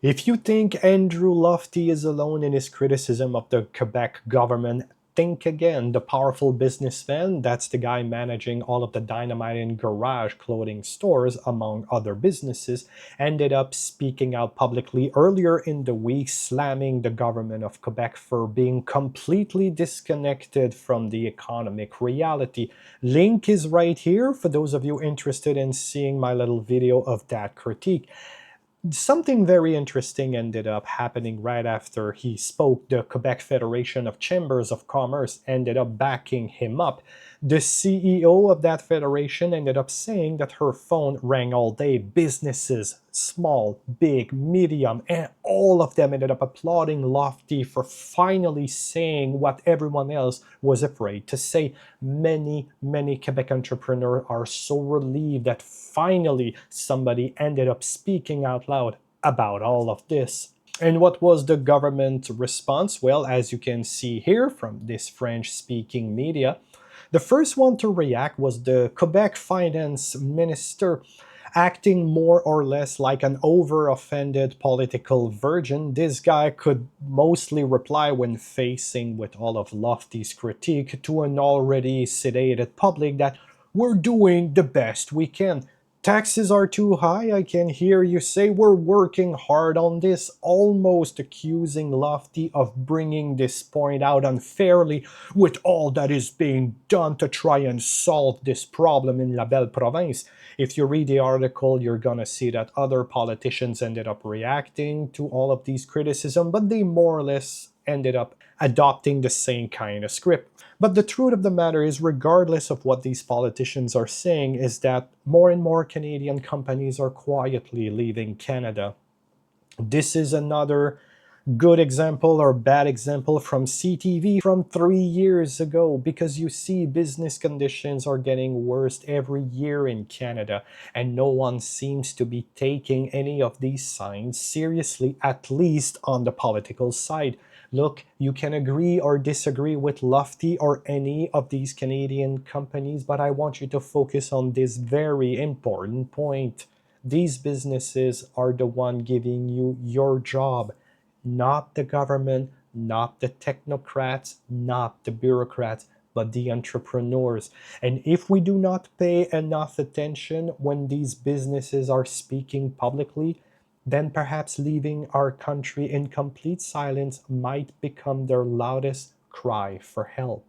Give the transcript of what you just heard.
If you think Andrew Lutfy is alone in his criticism of the Quebec government, think again. The powerful businessman, that's the guy managing all of the Dynamite and Garage clothing stores, among other businesses, ended up speaking out publicly earlier in the week, slamming the government of Quebec for being completely disconnected from the economic reality. Link is right here for those of you interested in seeing my little video of that critique. Something very interesting ended up happening right after he spoke. The Quebec Federation of Chambers of Commerce ended up backing him up. The CEO of that federation ended up saying that her phone rang all day. Businesses, small, big, medium, and all of them ended up applauding Lutfy for finally saying what everyone else was afraid to say. Many Quebec entrepreneurs are so relieved that finally somebody ended up speaking out loud about all of this. And what was the government response? Well, as you can see here from this French-speaking media, the first one to react was the Quebec finance minister, acting more or less like an over-offended political virgin. This guy could mostly reply when facing with all of Lutfy's critique to an already sedated public that we're doing the best we can. Taxes are too high, I can hear you say. We're working hard on this, almost accusing Lutfy of bringing this point out unfairly with all that is being done to try and solve this problem in La Belle Province. If you read the article, you're gonna see that other politicians ended up reacting to all of these criticisms, but they more or less ended up adopting the same kind of script. But the truth of the matter is, regardless of what these politicians are saying, is that more and more Canadian companies are quietly leaving Canada. This is another good example or bad example from CTV from 3 years ago, because you see business conditions are getting worse every year in Canada, and no one seems to be taking any of these signs seriously, at least on the political side. Look, you can agree or disagree with Lutfy or any of these Canadian companies, but I want you to focus on this very important point. These businesses are the one giving you your job, not the government, not the technocrats, not the bureaucrats, but the entrepreneurs. And if we do not pay enough attention when these businesses are speaking publicly, then perhaps leaving our country in complete silence might become their loudest cry for help.